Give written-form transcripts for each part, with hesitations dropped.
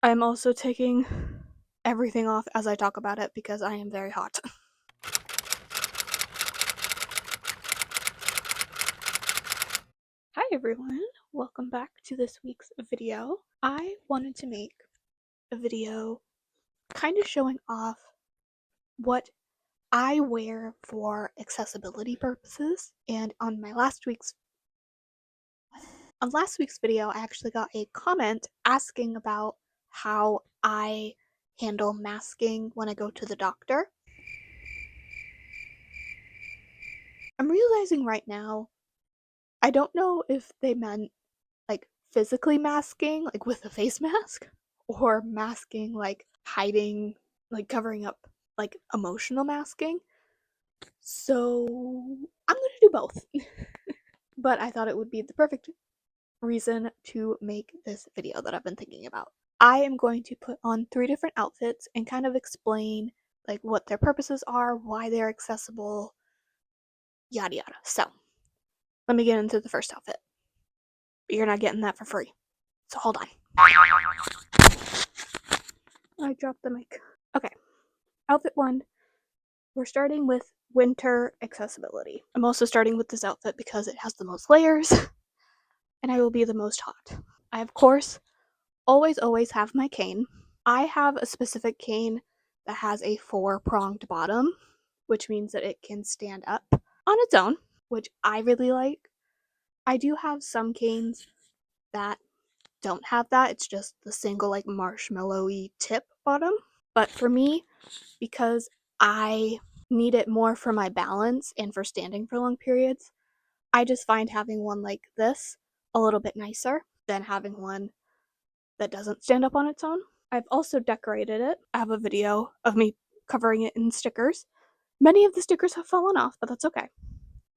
I'm also taking everything off as I talk about it because I am very hot. Hi everyone, welcome back to this week's video. I wanted to make a video kind of showing off what I wear for accessibility purposes, and on last week's video I actually got a comment asking about how I handle masking when I go to the doctor. I'm realizing right now I don't know if they meant like physically masking, like with a face mask, or masking like hiding, like covering up, like emotional masking. So I'm gonna do both. But I thought it would be the perfect reason to make this video that I've been thinking about. I am going to put on 3 different outfits and kind of explain like what their purposes are, why they're accessible, yada yada. So let me get into the first outfit. But you're not getting that for free. So hold on. I dropped the mic. Okay. Outfit 1. We're starting with winter accessibility. I'm also starting with this outfit because it has the most layers and I will be the most hot. I, of course, always have my cane. I have a specific cane that has a 4-pronged bottom, which means that it can stand up on its own, which I really like. I do have some canes that don't have that. It's just the single like marshmallowy tip bottom. But for me, because I need it more for my balance and for standing for long periods, I just find having one like this a little bit nicer than having one that doesn't stand up on its own. I've also decorated it. I have a video of me covering it in stickers. Many of the stickers have fallen off, but that's okay.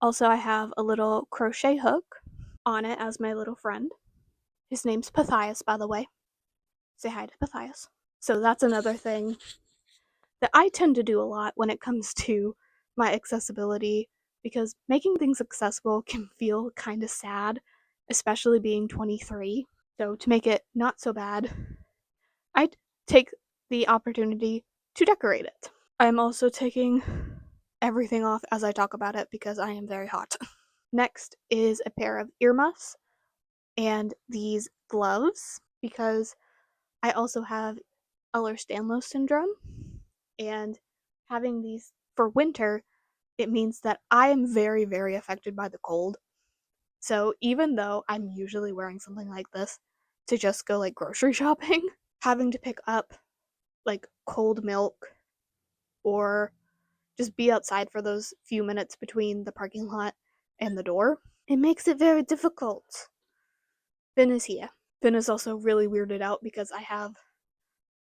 Also, I have a little crochet hook on it as my little friend. His name's Pythias, by the way. Say hi to Pythias. So that's another thing that I tend to do a lot when it comes to my accessibility, because making things accessible can feel kind of sad, especially being 23. So to make it not so bad, I take the opportunity to decorate it. I'm also taking everything off as I talk about it because I am very hot. Next is a pair of earmuffs and these gloves because I also have Ehlers-Danlos syndrome, and having these for winter, it means that I am very affected by the cold. So even though I'm usually wearing something like this to just go like grocery shopping, having to pick up like cold milk or just be outside for those few minutes between the parking lot and the door, it makes it very difficult. Finn is here. Finn is also really weirded out because I have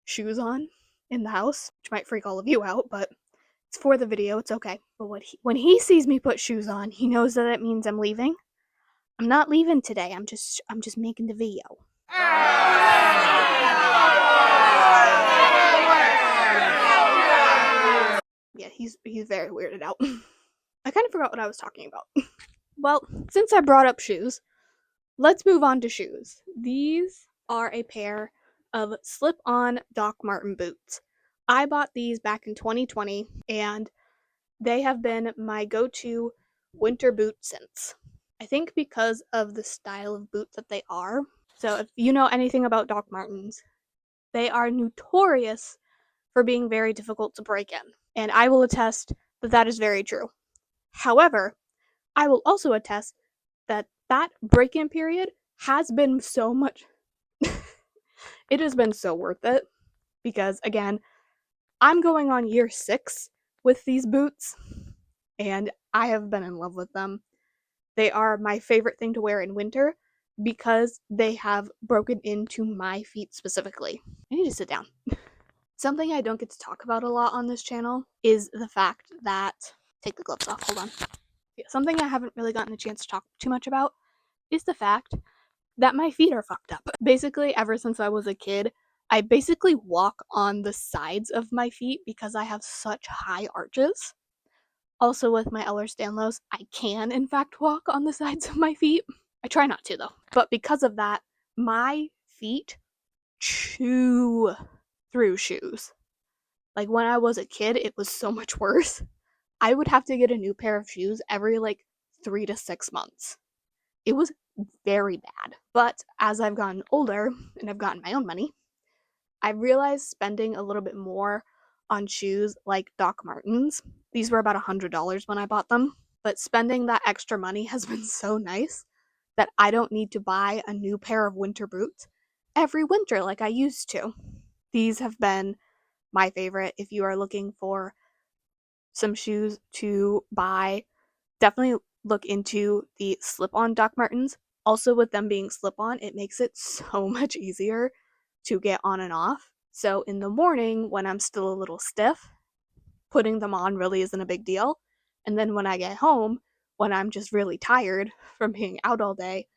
shoes on in the house, which might freak all of you out, but it's for the video, it's okay. But when he sees me put shoes on, he knows that it means I'm leaving. I'm not leaving today. I'm just making the video. Yeah, he's very weirded out. I kind of forgot what I was talking about. Well, since I brought up shoes, let's move on to shoes. These are a pair of slip-on Doc Marten boots. I bought these back in 2020, and they have been my go-to winter boot since. I think because of the style of boot that they are. So if you know anything about Doc Martens, they are notorious for being very difficult to break in. And I will attest that that is very true. However, I will also attest that that break-in period has been so much it has been so worth it, because again, I'm going on year 6 with these boots and I have been in love with them. They are my favorite thing to wear in winter because they have broken into my feet specifically. I need to sit down. Something I don't get to talk about a lot on this channel is the fact that, take the gloves off, hold on. Yeah, something I haven't really gotten a chance to talk too much about is the fact that my feet are fucked up. Basically, ever since I was a kid, I basically walk on the sides of my feet because I have such high arches. Also, with my Ehlers-Danlos, I can in fact walk on the sides of my feet. I try not to though. But because of that, my feet chew through shoes. Like when I was a kid, it was so much worse. I would have to get a new pair of shoes every like 3 to 6 months. It was very bad. But as I've gotten older and I've gotten my own money, I realized spending a little bit more on shoes like Doc Martens. These were about $100 when I bought them, but spending that extra money has been so nice that I don't need to buy a new pair of winter boots every winter like I used to. These have been my favorite. If you are looking for some shoes to buy, definitely look into the slip-on Doc Martens. Also, with them being slip-on, it makes it so much easier to get on and off. So in the morning, when I'm still a little stiff, putting them on really isn't a big deal. And then when I get home, when I'm just really tired from being out all day,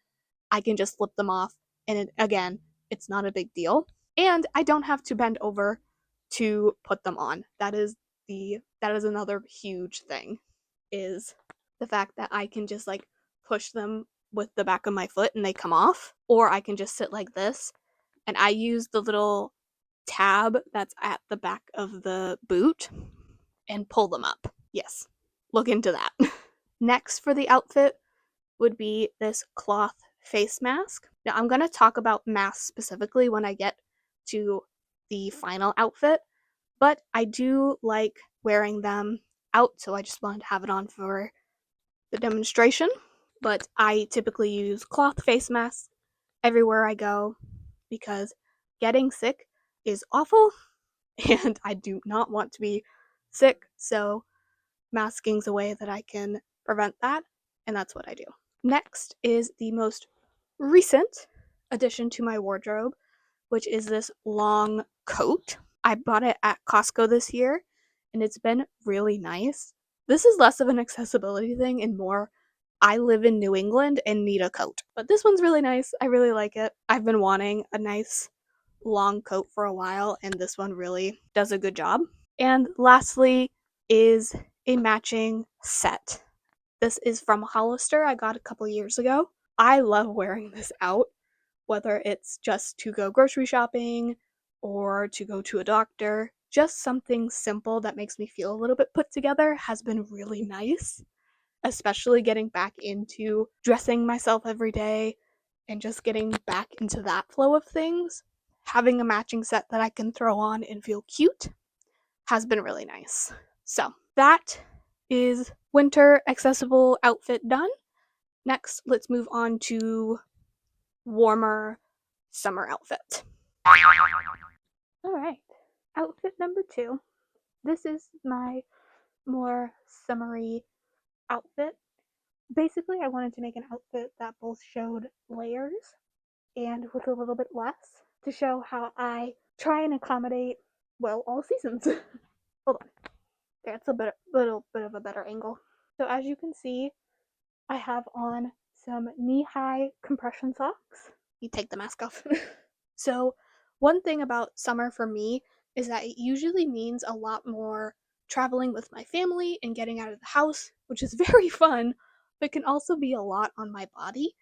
I can just slip them off. And again, it's not a big deal. And I don't have to bend over to put them on. That is another huge thing, is the fact that I can just like push them with the back of my foot and they come off, or I can just sit like this and I use the little tab that's at the back of the boot and pull them up. Yes, look into that. Next for the outfit would be this cloth face mask. Now I'm going to talk about masks specifically when I get to the final outfit, but I do like wearing them out, so I just wanted to have it on for the demonstration. But I typically use cloth face masks everywhere I go because getting sick is awful and I do not want to be sick, so masking's a way that I can prevent that, and that's what I do. Next is the most recent addition to my wardrobe, which is this long coat. I bought it at Costco this year, and it's been really nice. This is less of an accessibility thing and more I live in New England and need a coat. But this one's really nice. I really like it. I've been wanting a nice long coat for a while, and this one really does a good job. And lastly is a matching set. This is from Hollister. I got a couple years ago. I love wearing this out, whether it's just to go grocery shopping or to go to a doctor. Just something simple that makes me feel a little bit put together has been really nice, especially getting back into dressing myself every day and just getting back into that flow of things. Having a matching set that I can throw on and feel cute has been really nice. So that is winter accessible outfit done. Next, let's move on to warmer summer outfit. Alright, outfit number 2. This is my more summery outfit. Basically, I wanted to make an outfit that both showed layers and with a little bit less to show how I try and accommodate, well, all seasons. Hold on. That's a little bit of a better angle. So as you can see, I have on some knee-high compression socks. You take the mask off. So one thing about summer for me is that it usually means a lot more traveling with my family and getting out of the house, which is very fun, but can also be a lot on my body.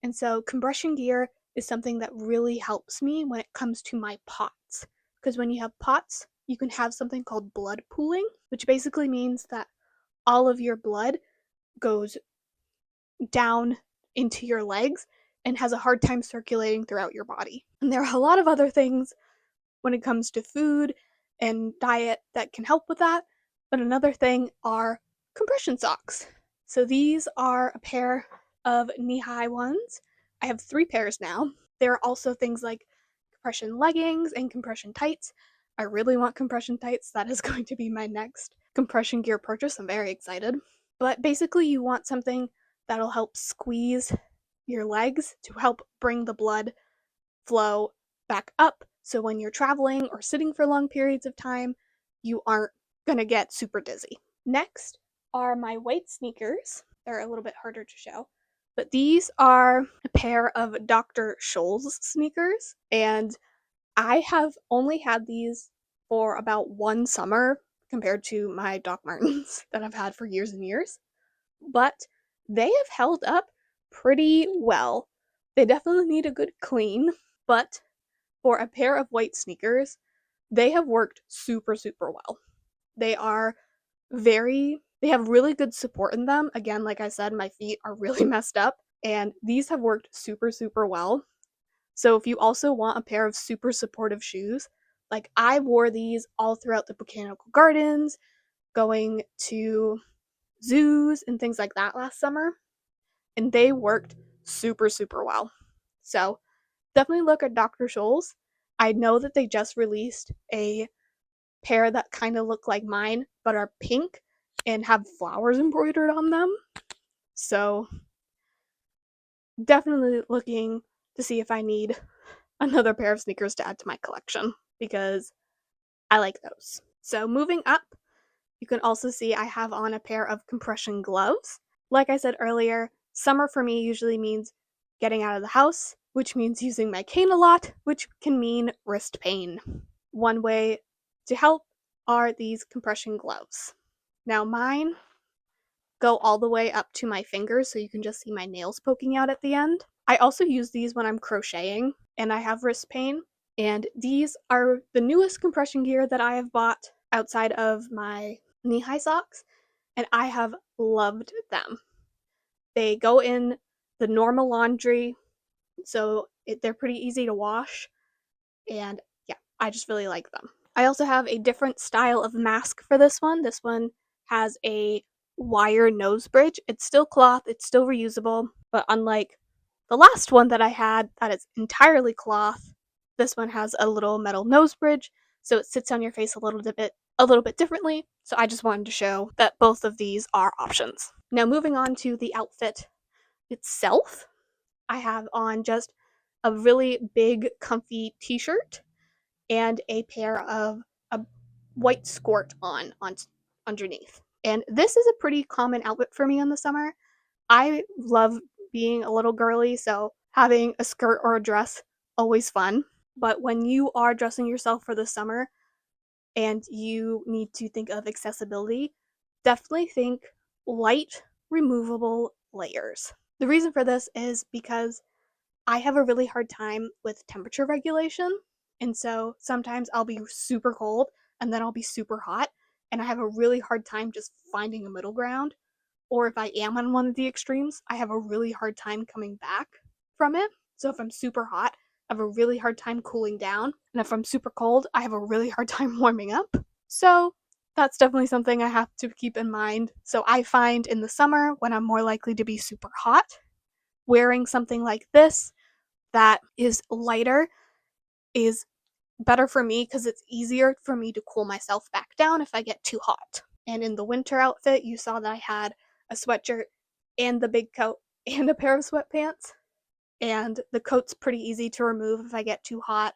And so compression gear is something that really helps me when it comes to my POTS. Because when you have POTS, you can have something called blood pooling, which basically means that all of your blood goes down into your legs and has a hard time circulating throughout your body. And there are a lot of other things when it comes to food and diet that can help with that, but another thing are compression socks. So these are a pair of knee-high ones. I have 3 pairs now. There are also things like compression leggings and compression tights. I really want compression tights. That is going to be my next compression gear purchase. I'm very excited. But basically, you want something that'll help squeeze your legs to help bring the blood flow back up. So when you're traveling or sitting for long periods of time, you aren't gonna get super dizzy. Next are my white sneakers. They're a little bit harder to show. But these are a pair of Dr. Scholl's sneakers, and I have only had these for about 1 summer compared to my Doc Martens that I've had for years and years. But they have held up pretty well. They definitely need a good clean, but for a pair of white sneakers, they have worked super, super well. They are they have really good support in them. Again, like I said, my feet are really messed up, and these have worked super, super well. So if you also want a pair of super supportive shoes, like I wore these all throughout the botanical gardens, going to zoos and things like that last summer, and they worked super, super well. So definitely look at Dr. Scholl's. I know that they just released a pair that kind of look like mine, but are pink and have flowers embroidered on them. So definitely looking to see if I need another pair of sneakers to add to my collection because I like those. So moving up, you can also see I have on a pair of compression gloves. Like I said earlier, summer for me usually means getting out of the house, which means using my cane a lot, which can mean wrist pain. One way to help are these compression gloves. Now mine go all the way up to my fingers so you can just see my nails poking out at the end. I also use these when I'm crocheting and I have wrist pain. And these are the newest compression gear that I have bought outside of my knee-high socks, and I have loved them. They go in the normal laundry, so they're pretty easy to wash, and yeah, I just really like them. I also have a different style of mask for this one. This one has a wire nose bridge. It's still cloth, it's still reusable, but unlike the last one that I had that is entirely cloth, this one has a little metal nose bridge, so it sits on your face a little bit differently. So I just wanted to show that both of these are options. Now moving on to the outfit itself, I have on just a really big comfy t-shirt and a pair of a white skirt on underneath. And this is a pretty common outfit for me in the summer. I love being a little girly, so having a skirt or a dress always fun. But when you are dressing yourself for the summer and you need to think of accessibility, definitely think light removable layers. The reason for this is because I have a really hard time with temperature regulation. And so sometimes I'll be super cold and then I'll be super hot. And I have a really hard time just finding a middle ground. Or if I am on one of the extremes, I have a really hard time coming back from it. So if I'm super hot, I have a really hard time cooling down. And if I'm super cold, I have a really hard time warming up. So that's definitely something I have to keep in mind. So I find in the summer, when I'm more likely to be super hot, wearing something like this that is lighter is better for me because it's easier for me to cool myself back down if I get too hot. And in the winter outfit, you saw that I had a sweatshirt and the big coat and a pair of sweatpants. And the coat's pretty easy to remove if I get too hot.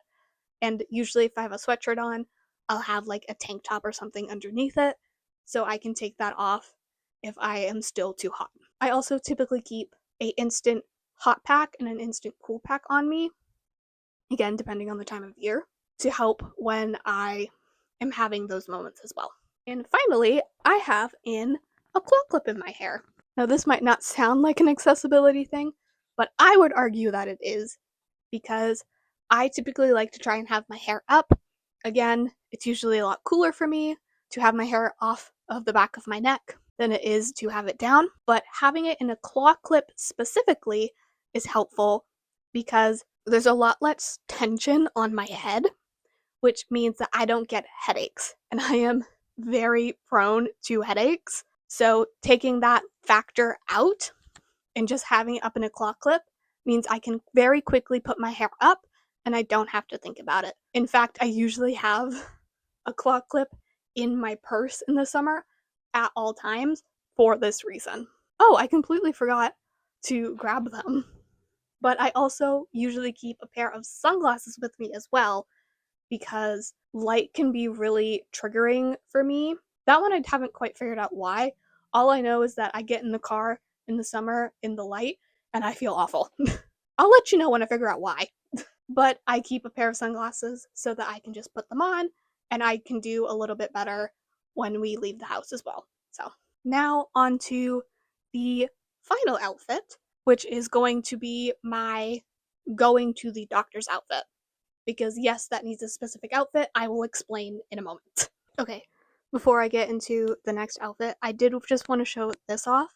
And usually, if I have a sweatshirt on, I'll have like a tank top or something underneath it so I can take that off if I am still too hot. I also typically keep a instant hot pack and an instant cool pack on me, again, depending on the time of year, to help when I am having those moments as well. And finally, I have in a claw clip in my hair. Now, this might not sound like an accessibility thing, but I would argue that it is because I typically like to try and have my hair up. Again, it's usually a lot cooler for me to have my hair off of the back of my neck than it is to have it down, but having it in a claw clip specifically is helpful because there's a lot less tension on my head, which means that I don't get headaches, and I am very prone to headaches. So taking that factor out and just having it up in a claw clip means I can very quickly put my hair up and I don't have to think about it. In fact, I usually have a claw clip in my purse in the summer at all times for this reason. Oh, I completely forgot to grab them. But I also usually keep a pair of sunglasses with me as well because light can be really triggering for me. That one I haven't quite figured out why. All I know is that I get in the car in the summer in the light and I feel awful. I'll let you know when I figure out why. But I keep a pair of sunglasses so that I can just put them on and I can do a little bit better when we leave the house as well. So now on to the final outfit, which is going to be my going to the doctor's outfit. because yes, that needs a specific outfit. I will explain in a moment. Okay, before I get into the next outfit, I did just want to show this off.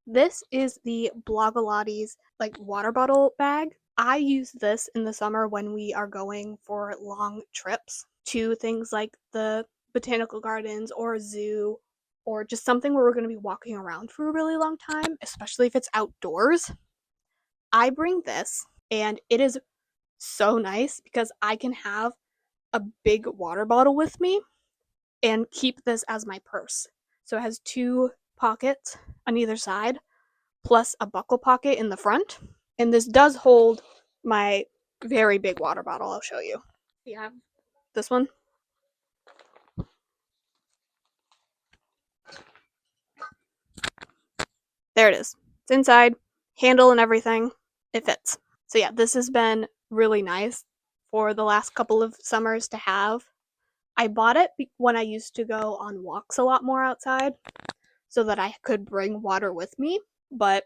This is the Blogilates like water bottle bag. I use this in the summer when we are going for long trips to things like the botanical gardens or a zoo or just something where we're going to be walking around for a really long time, especially if it's outdoors. I bring this and it is so nice because I can have a big water bottle with me and keep this as my purse. So it has 2 pockets on either side, plus a buckle pocket in the front. And this does hold my very big water bottle. I'll show you. We have this one. There it is. It's inside, handle and everything. It fits. So yeah, this has been really nice for the last couple of summers to have. I bought it when I used to go on walks a lot more outside so that I could bring water with me, but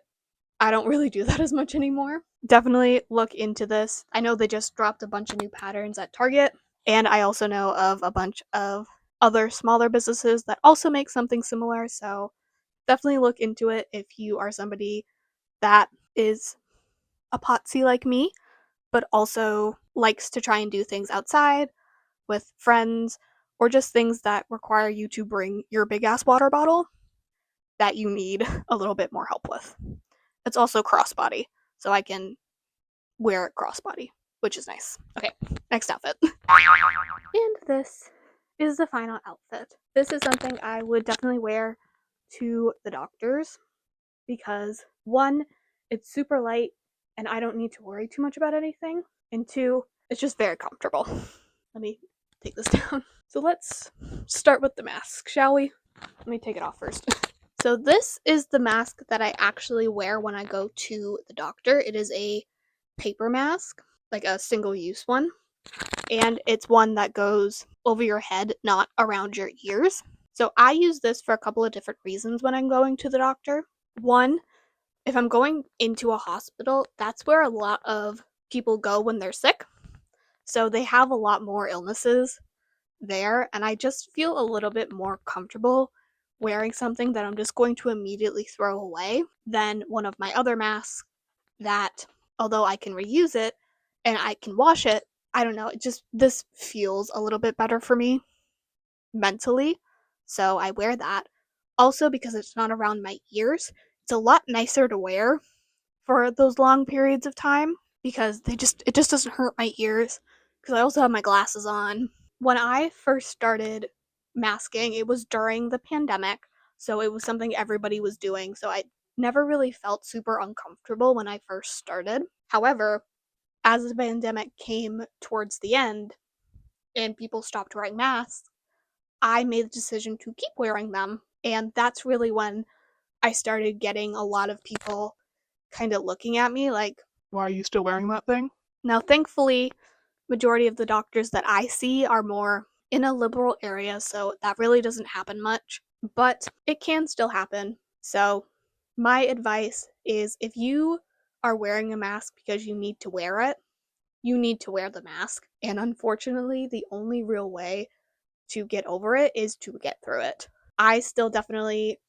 I don't really do that as much anymore. Definitely look into this. I know they just dropped a bunch of new patterns at Target, and I also know of a bunch of other smaller businesses that also make something similar, so definitely look into it if you are somebody that is a potsy like me, but also likes to try and do things outside with friends or just things that require you to bring your big ass water bottle that you need a little bit more help with. It's also crossbody, so I can wear it crossbody, which is nice. Okay, next outfit. And this is the final outfit. This is something I would definitely wear to the doctors because 1, it's super light and I don't need to worry too much about anything, and 2, it's just very comfortable. Let me take this down. So let's start with the mask, shall we? Let me take it off first. So this is the mask that I actually wear when I go to the doctor. It is a paper mask, like a single-use one, and it's one that goes over your head, not around your ears. So I use this for a couple of different reasons when I'm going to the doctor. 1, if I'm going into a hospital, that's where a lot of people go when they're sick. So they have a lot more illnesses there, and I just feel a little bit more comfortable wearing something that I'm just going to immediately throw away than one of my other masks that, although I can reuse it and I can wash it, I don't know, this feels a little bit better for me mentally. So I wear that. Also, because it's not around my ears, it's a lot nicer to wear for those long periods of time because it just doesn't hurt my ears because I also have my glasses on. When I first started masking, it was during the pandemic, so it was something everybody was doing, so I never really felt super uncomfortable when I first started. However, as the pandemic came towards the end and people stopped wearing masks, I made the decision to keep wearing them, and that's really when I started getting a lot of people kind of looking at me like, "Why are you still wearing that thing?" now thankfully majority of the doctors that I see are more in a liberal area, so that really doesn't happen much, but it can still happen. So my advice is if you are wearing a mask because you need to wear it, you need to wear the mask. And unfortunately, the only real way to get over it is to get through it. I still definitely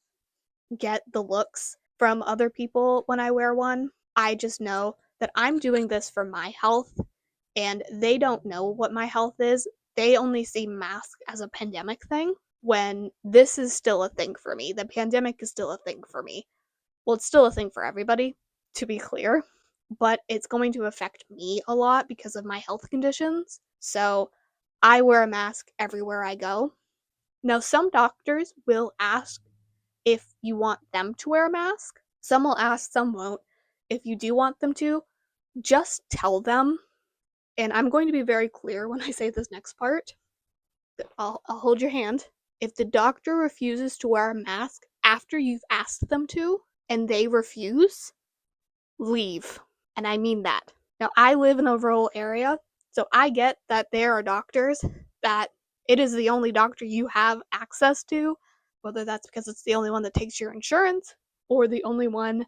get the looks from other people when I wear one. I just know that I'm doing this for my health and they don't know what my health is. They only see mask as a pandemic thing when this is still a thing for me. The pandemic is still a thing for me. Well, it's still a thing for everybody, to be clear, but it's going to affect me a lot because of my health conditions. So I wear a mask everywhere I go. Now, some doctors will ask if you want them to wear a mask. Some will ask, some won't. If you do want them to, just tell them. And I'm going to be very clear when I say this next part. I'll hold your hand. If the doctor refuses to wear a mask after you've asked them to and they refuse, leave. And I mean that. Now, I live in a rural area, so I get that there are doctors that it is the only doctor you have access to, whether that's because it's the only one that takes your insurance or the only one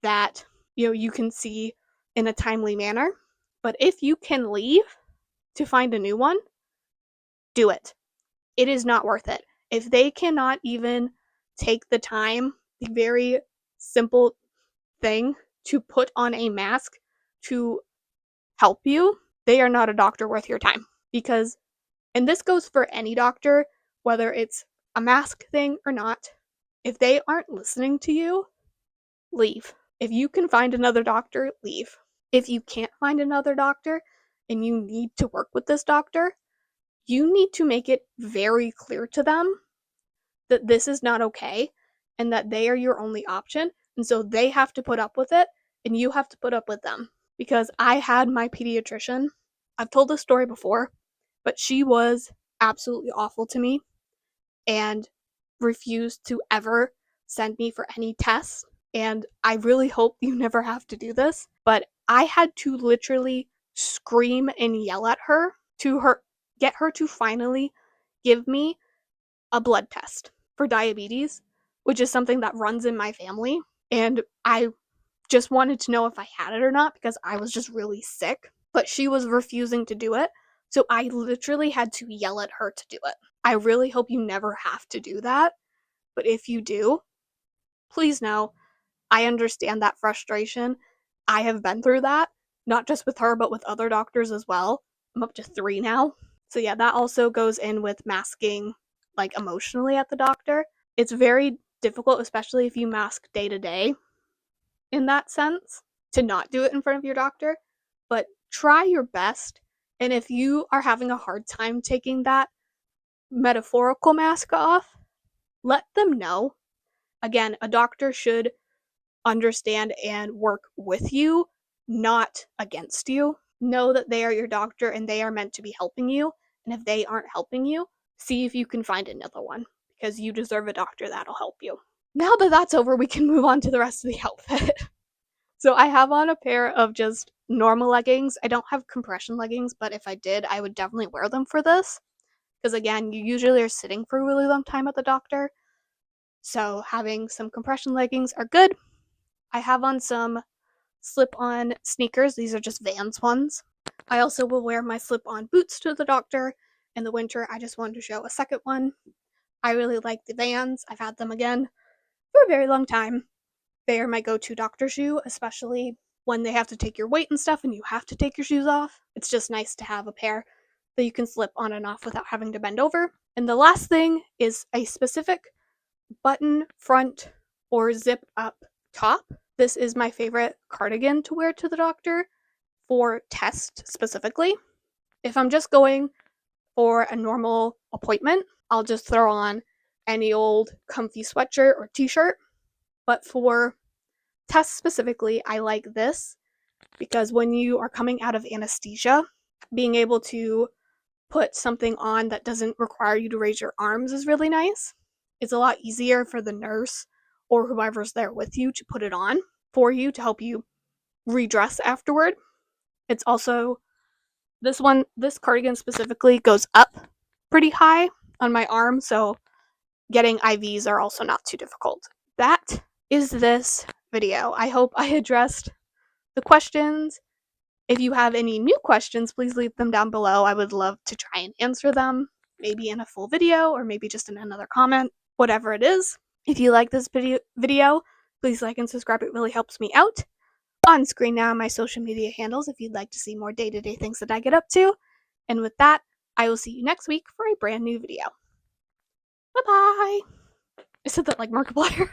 that you can see in a timely manner. But if you can leave, to find a new one, do it. It is not worth it. If they cannot even take the time, the very simple thing to put on a mask to help you, they are not a doctor worth your time. Because, and this goes for any doctor, whether it's a mask thing or not, if they aren't listening to you, leave. If you can find another doctor, leave. If you can't find another doctor and you need to work with this doctor, you need to make it very clear to them that this is not okay and that they are your only option. And so they have to put up with it and you have to put up with them. Because I had my pediatrician, I've told this story before, but she was absolutely awful to me and refused to ever send me for any tests. And I really hope you never have to do this, but I had to literally scream and yell at her to get her to finally give me a blood test for diabetes, which is something that runs in my family. And I just wanted to know if I had it or not because I was just really sick, but she was refusing to do it. So I literally had to yell at her to do it. I really hope you never have to do that. But if you do, please know I understand that frustration. I have been through that, not just with her, but with other doctors as well. I'm up to 3 now. So yeah, that also goes in with masking, like, emotionally at the doctor. It's very difficult, especially if you mask day to day in that sense, to not do it in front of your doctor. But try your best. And if you are having a hard time taking that metaphorical mask off, let them know. Again, a doctor should understand and work with you, not against you. Know that they are your doctor and they are meant to be helping you. And if they aren't helping you, see if you can find another one because you deserve a doctor that'll help you. Now that that's over, we can move on to the rest of the outfit. So I have on a pair of just normal leggings. I don't have compression leggings, but if I did, I would definitely wear them for this. Because again, you usually are sitting for a really long time at the doctor. So having some compression leggings are good. I have on some slip-on sneakers. These are just Vans ones. I also will wear my slip-on boots to the doctor. In the winter, I just wanted to show a second one. I really like the Vans. I've had them again for a very long time. They are my go-to doctor shoe, especially when they have to take your weight and stuff and you have to take your shoes off. It's just nice to have a pair that you can slip on and off without having to bend over. And the last thing is a specific button front or zip up top. This is my favorite cardigan to wear to the doctor for test specifically. If I'm just going for a normal appointment, I'll just throw on any old comfy sweatshirt or t-shirt. But for tests specifically, I like this because when you are coming out of anesthesia, being able to put something on that doesn't require you to raise your arms is really nice. It's a lot easier for the nurse or whoever's there with you to put it on for you to help you redress afterward. It's also, this cardigan specifically goes up pretty high on my arm, so getting IVs are also not too difficult. That is this video. I hope I addressed the questions. If you have any new questions, please leave them down below. I would love to try and answer them, maybe in a full video or maybe just in another comment, whatever it is. If you like this video, please like and subscribe. It really helps me out. On screen now, my social media handles if you'd like to see more day-to-day things that I get up to. And with that, I will see you next week for a brand new video. Bye-bye! I said that like Markiplier.